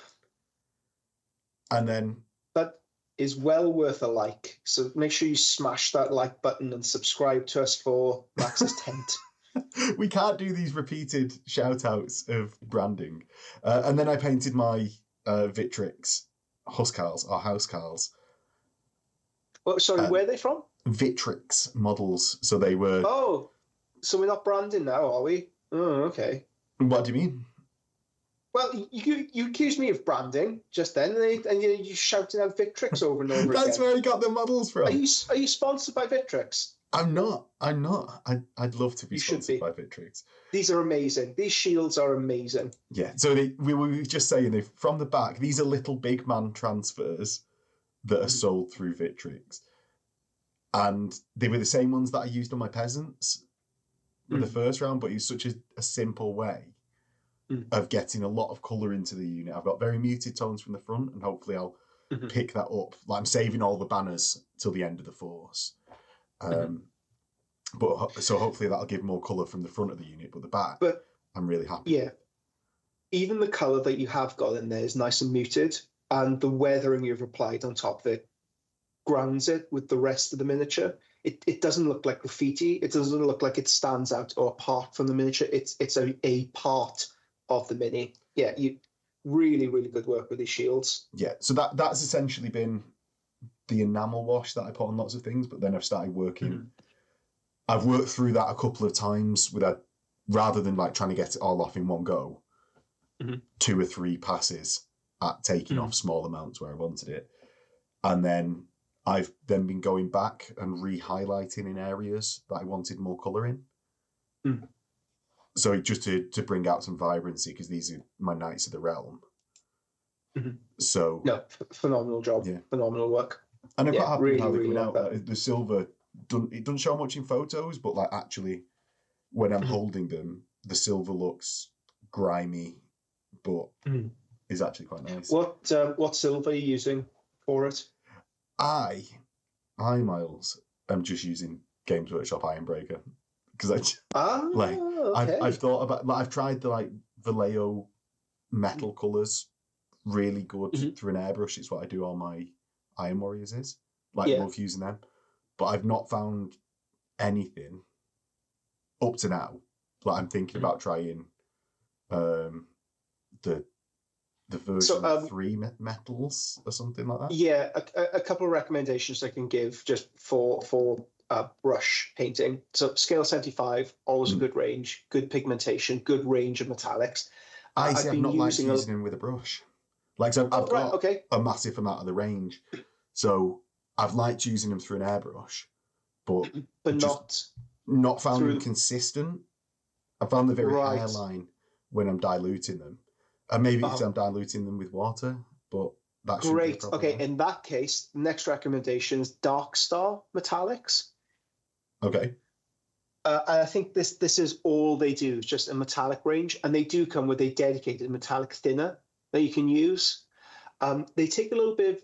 And then that is well worth a like. So make sure you smash that like button and subscribe to us for Max's tent. We can't do these repeated shout outs of branding. And then I painted my Victrix Huscarls or Housecarls. Oh, sorry, where are they from? Victrix models. So they were. Oh, so we're not branding now, are we? Oh, okay. What do you mean? Well, you accused me of branding just then, and you're shouting out Victrix over and over That's again. where I got the models from. Are you sponsored by Victrix? I'm not. I'd love to be sponsored by Victrix. These are amazing. These shields are amazing. Yeah. So we were just saying, from the back, these are little big man transfers that are sold through Victrix, and they were the same ones that I used on my peasants in the first round, but it's such a simple way of getting a lot of colour into the unit. I've got very muted tones from the front, and hopefully I'll pick that up. Like, I'm saving all the banners till the end of the force. But so hopefully that'll give more colour from the front of the unit, but the back, I'm really happy. Yeah. Even the colour that you have got in there is nice and muted, and the weathering you've applied on top of it grounds it with the rest of the miniature. It doesn't look like graffiti. It doesn't look like it stands out or apart from the miniature. It's a part of the mini. Yeah, you really, really good work with these shields. Yeah, so that's essentially been the enamel wash that I put on lots of things, but then I've started working. Mm-hmm. I've worked through that a couple of times without, rather than like trying to get it all off in one go, 2 or 3 passes at taking off small amounts where I wanted it. And then I've then been going back and re-highlighting in areas that I wanted more colour in. So just to bring out some vibrancy, because these are my Knights of the Realm. So no, phenomenal job. Yeah. Phenomenal work. And I'm quite happy with how they're coming out. Like the silver, it doesn't show much in photos, but like actually when I'm holding them, the silver looks grimy, but is actually quite nice. What silver are you using for it? Miles, I'm just using Games Workshop Ironbreaker because okay. I've thought about, like, I've tried the like Vallejo metal colours really good through an airbrush. It's what I do all my Iron Warriors is. Love using them. But I've not found anything up to now. Like I'm thinking about trying the version 3 metals or something like that. Yeah, a couple of recommendations I can give just for brush painting. So scale 75, always a good range, good pigmentation, good range of metallics. I've not liked using them with a brush. Like, so I've got a massive amount of the range. So I've liked using them through an airbrush, but not found them consistent. I found the very hairline when I'm diluting them. And maybe because I'm diluting them with water, but that should be a problem. Okay, in that case, the next recommendation is Dark Star Metallics. Okay. I think this is all they do, just a metallic range, and they do come with a dedicated metallic thinner that you can use. They take a little bit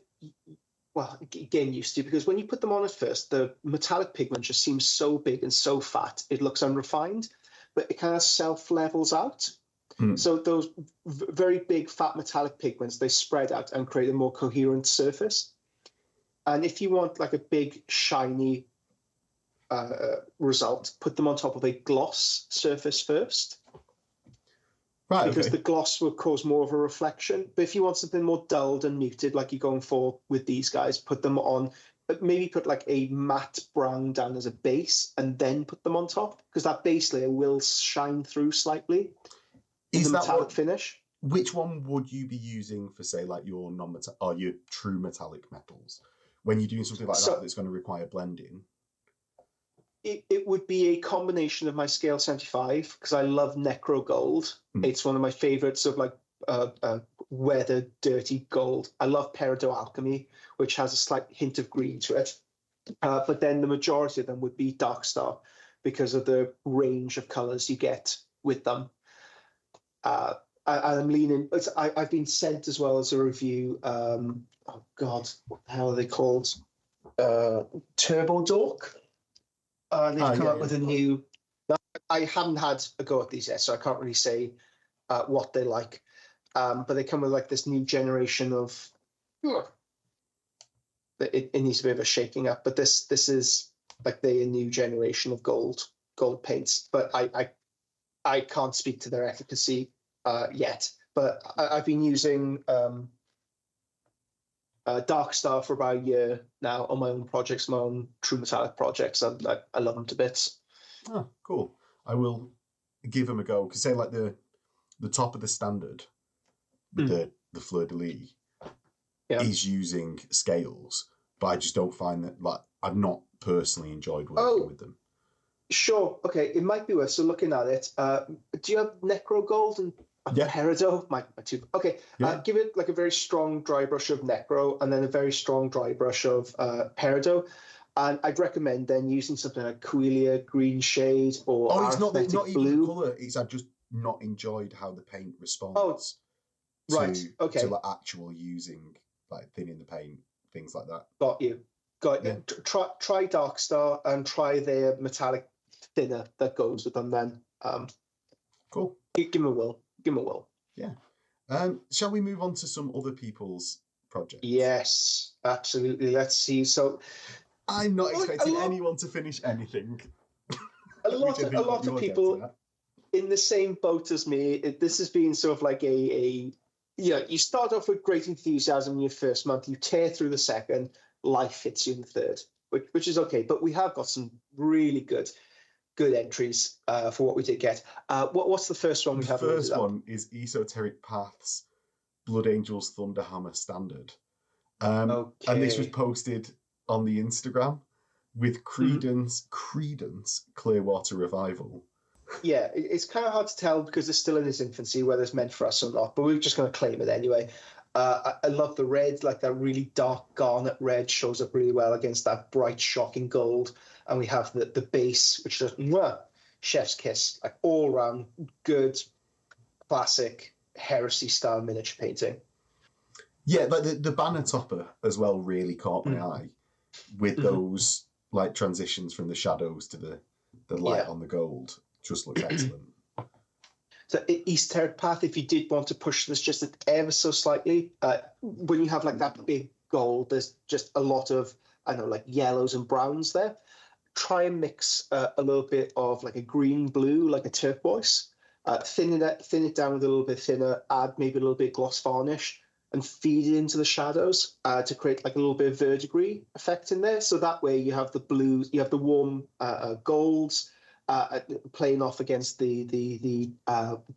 of, getting used to, because when you put them on at first, the metallic pigment just seems so big and so fat, it looks unrefined, but it kind of self-levels out. So those very big fat metallic pigments, they spread out and create a more coherent surface. And if you want like a big shiny result, put them on top of a gloss surface first. Right, because the gloss will cause more of a reflection. But if you want something more dulled and muted, like you're going for with these guys, put them on, maybe put like a matte brown down as a base and then put them on top, because that base layer will shine through slightly. Is the metallic finish? Which one would you be using for, say, like your non-metallic or your true metallic metals when you're doing something like that that's going to require blending? It would be a combination of my scale 75, because I love Necro Gold. It's one of my favorites of like weathered, dirty gold. I love Peridot Alchemy, which has a slight hint of green to it. But then the majority of them would be Dark Star because of the range of colors you get with them. I'm leaning. I've been sent as well as a review. Oh God, what the hell are they called? Turbo Dork. They've come up with a new. I haven't had a go at these yet, so I can't really say what they like. But they come with like this new generation of. It needs a bit of a shaking up, but this is like a new generation of gold paints. But I can't speak to their efficacy yet, but I've been using Dark Star for about a year now on my own projects, my own true metallic projects. I love them to bits. Oh, cool. I will give them a go, because say like the top of the standard with the fleur de lis is using scales, but I just don't find that, like, I've not personally enjoyed working with them. Sure. Okay. It might be worth. So looking at it, do you have Necro Gold and Peridot? My two. Okay. Give it like a very strong dry brush of Necro and then a very strong dry brush of Peridot. And I'd recommend then using something like Coelia Green Shade or it's not blue. Even the colour. It's I've just not enjoyed how the paint responds. Okay. To like actual using, like thinning the paint, things like that. Got you. Try Dark Star and try their metallic thinner that goes with them then. Cool. Give them a whirl. Yeah. Shall we move on to some other people's project. Yes, absolutely. Let's see. So I'm not expecting anyone to finish anything. A lot of people in the same boat as me. This has been sort of like you start off with great enthusiasm in your first month, you tear through the second, life hits you in the third, which is okay. But we have got some really good entries for what we did get. What's the first one we have? The first one is Esoteric Paths Blood Angels Thunderhammer Standard. And this was posted on the Instagram with Credence Clearwater Revival. Yeah, it's kind of hard to tell because it's still in its infancy whether it's meant for us or not, but we're just going to claim it anyway. I love the red, like that really dark garnet red shows up really well against that bright, shocking gold. And we have the base, which is chef's kiss, like all around good, classic heresy style miniature painting. Yeah, like the banner topper as well really caught my eye with those like transitions from the shadows to the light on the gold. Just looks excellent. So Esoteric Path, if you did want to push this just ever so slightly, when you have like that big gold, there's just a lot of, like yellows and browns there. Try and mix a little bit of like a green blue, like a turquoise. Thin it down with a little bit thinner, add maybe a little bit of gloss varnish, and feed it into the shadows to create like a little bit of verdigris effect in there. So that way you have the blues, you have the warm golds playing off against the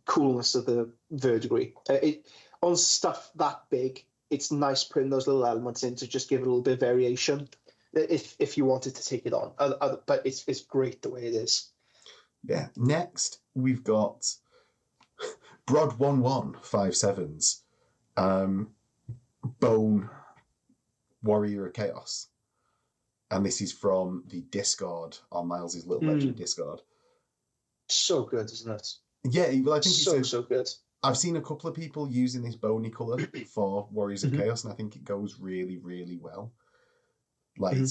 coolness of the verdigris. On stuff that big, it's nice putting those little elements in to just give it a little bit of variation if you wanted to take it on. But it's great the way it is. Yeah. Next, we've got Brod 1157's Bone Warrior of Chaos. And this is from the Discord on Miles's Little Legend Discord. So good, isn't it? Yeah, well, I think so good. I've seen a couple of people using this bony colour for Warriors of Chaos, and I think it goes really, really well. Like, it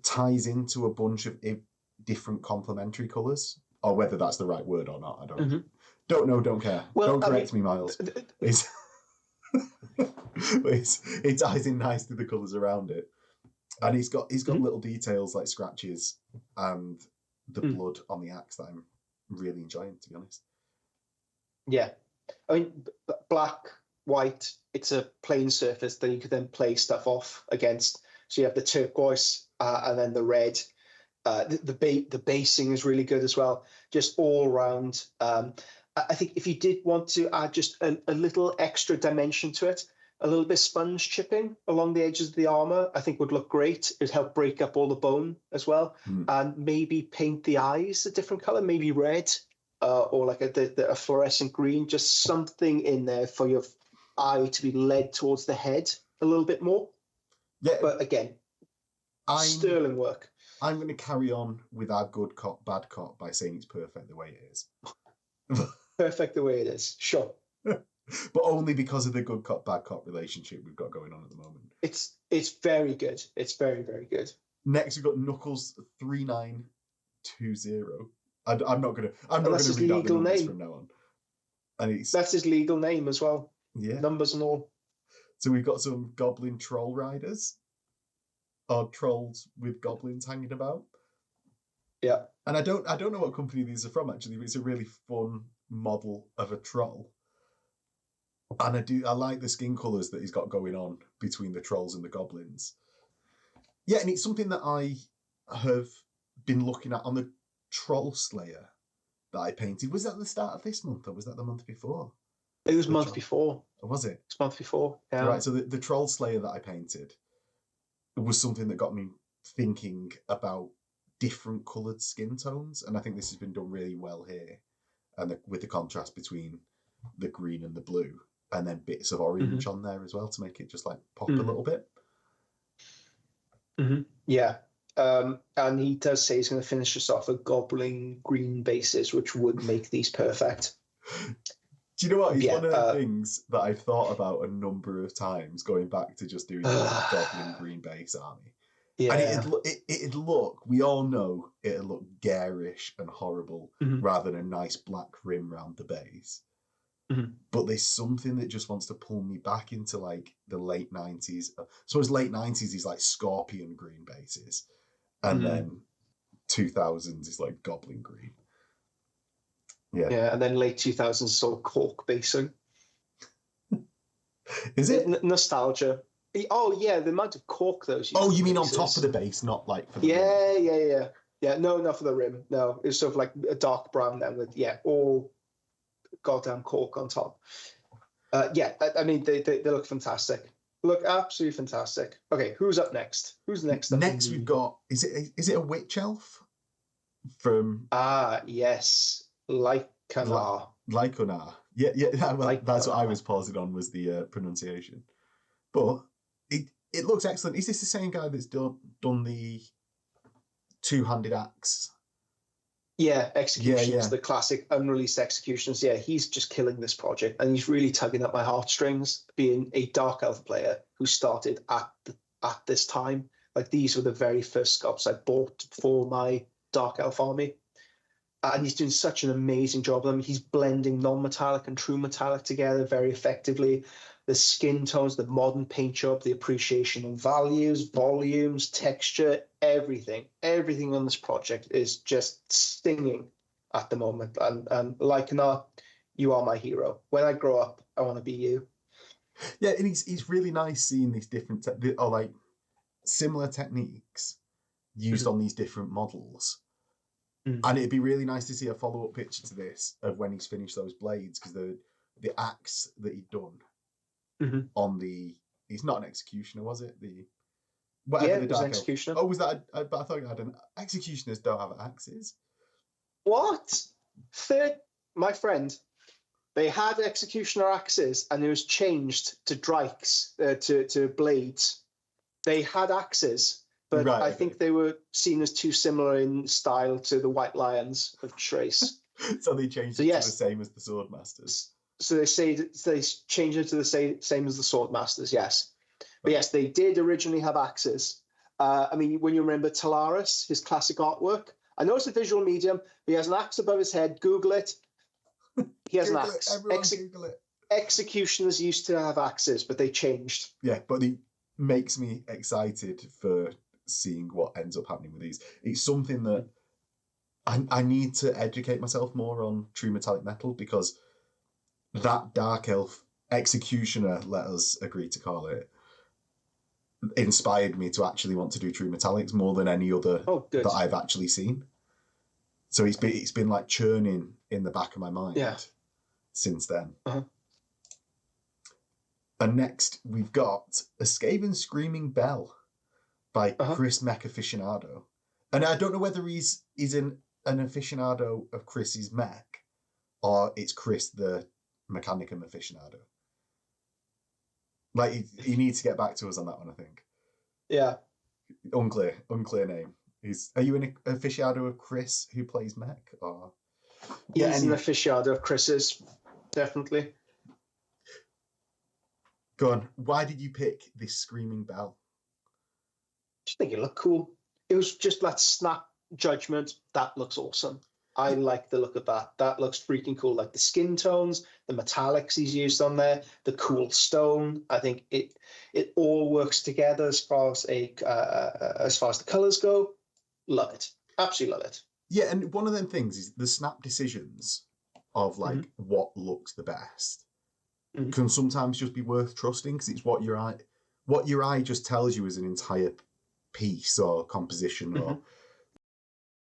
ties into a bunch of different complementary colours, or whether that's the right word or not, I don't know, don't care. Well, don't correct me, Miles. It ties in nice to the colours around it. And he's got little details like scratches and the blood on the axe that I'm really enjoying, to be honest. Yeah. I mean, black, white, it's a plain surface that you could then play stuff off against. So you have the turquoise and then the red. The basing is really good as well. Just all around. I think if you did want to add just a little extra dimension to it, a little bit of sponge chipping along the edges of the armor, I think would look great. It'd help break up all the bone as well. And maybe paint the eyes a different color, maybe red or like a fluorescent green, just something in there for your eye to be led towards the head a little bit more. Yeah. But again, sterling work. I'm going to carry on with our good cop, bad cop by saying it's perfect the way it is. Perfect the way it is, sure. But only because of the good cop, bad cop relationship we've got going on at the moment. It's very good. It's very, very good. Next, we've got Knuckles 3920. I'm not gonna read out the numbers from now on. And that's his legal name as well. Yeah, numbers and all. So we've got some goblin troll riders, or trolls with goblins hanging about. Yeah, and I don't know what company these are from actually, but it's a really fun model of a troll. And I like the skin colours that he's got going on between the trolls and the goblins. Yeah, and it's something that I have been looking at on the Troll Slayer that I painted. Was that the start of this month or was that the month before? It was month before. Or was it? It's month before, yeah. Right, so the Troll Slayer that I painted was something that got me thinking about different coloured skin tones, and I think this has been done really well here, and with the contrast between the green and the blue, and then bits of orange on there as well to make it just like pop a little bit. Yeah. And he does say he's going to finish us off with goblin green bases, which would make these perfect. Do you know what? It's one of the things that I've thought about a number of times, going back to just doing a goblin green base army. Yeah. And it'd look, we all know it'd look garish and horrible rather than a nice black rim round the base. but there's something that just wants to pull me back into like the late 90s. So his late 90s is like scorpion green bases, and then 2000s is like goblin green. Yeah, and then late 2000s sort of cork basing. Is it nostalgia? Oh yeah, the amount of cork those. Oh, you mean on top of the base, not like for the rim. Yeah. No, not for the rim. No, it's sort of like a dark brown then with all goddamn cork on top. I mean they look fantastic. Look absolutely fantastic. Okay, who's up next? Who's next? Next we've got is it a witch elf from yes, Lycanar. Lycanar. Yeah. Well, that's what I was pausing on was the pronunciation. But it looks excellent. Is this the same guy that's done the two-handed axe? Yeah, Executions, the classic unreleased Executions. Yeah, he's just killing this project, and he's really tugging at my heartstrings. Being a Dark Elf player who started at this time, like these were the very first sculpts I bought for my Dark Elf army, and he's doing such an amazing job of them. He's blending non-metallic and true metallic together very effectively. The skin tones, the modern paint job, the appreciation of values, volumes, texture, everything on this project is just stinging at the moment. And Lycanar, you are my hero. When I grow up, I want to be you. Yeah, and it's really nice seeing these different or like similar techniques used on these different models. And it'd be really nice to see a follow-up picture to this of when he's finished those blades, because the axe that he'd done on it's not an executioner, was it? The executioner. Oh, was that? But I thought I had executioners don't have axes. What? My friend, they had executioner axes, and it was changed to drakes, to blades. They had axes, but I think they were seen as too similar in style to the White Lions of Trace. So they changed it to the same as the Swordmasters. So they changed it to the same as the Swordmasters, yes. But yes, they did originally have axes. I mean, when you remember Talaris, his classic artwork, I know it's a visual medium, but he has an axe above his head. Google it. He has an axe. Google it. Executioners used to have axes, but they changed. Yeah, but it makes me excited for seeing what ends up happening with these. It's something that I need to educate myself more on true metallic metal, because that Dark Elf Executioner, let us agree to call it, inspired me to actually want to do true metallics more than any other that I've actually seen. So it's been like churning in the back of my mind since then. And next we've got A Skaven Screaming Bell by Chris Mech Aficionado. And I don't know whether he's an aficionado of Chris's mech, or it's Chris the Mechanicum aficionado. Like he needs to get back to us on that one, I think. Yeah. Unclear name. Are you an aficionado of Chris who plays mech, or? Yeah, an aficionado of Chris's, definitely. Go on. Why did you pick this Screaming Bell? Just think it looked cool. It was just that snap judgment. That looks awesome. I like the look of that. That looks freaking cool. Like the skin tones, the metallics he's used on there, the cool stone. I think it all works together as far as the colors go. Love it. Absolutely love it. Yeah, and one of them things is the snap decisions of like what looks the best can sometimes just be worth trusting, because it's what your eye just tells you as an entire piece or composition or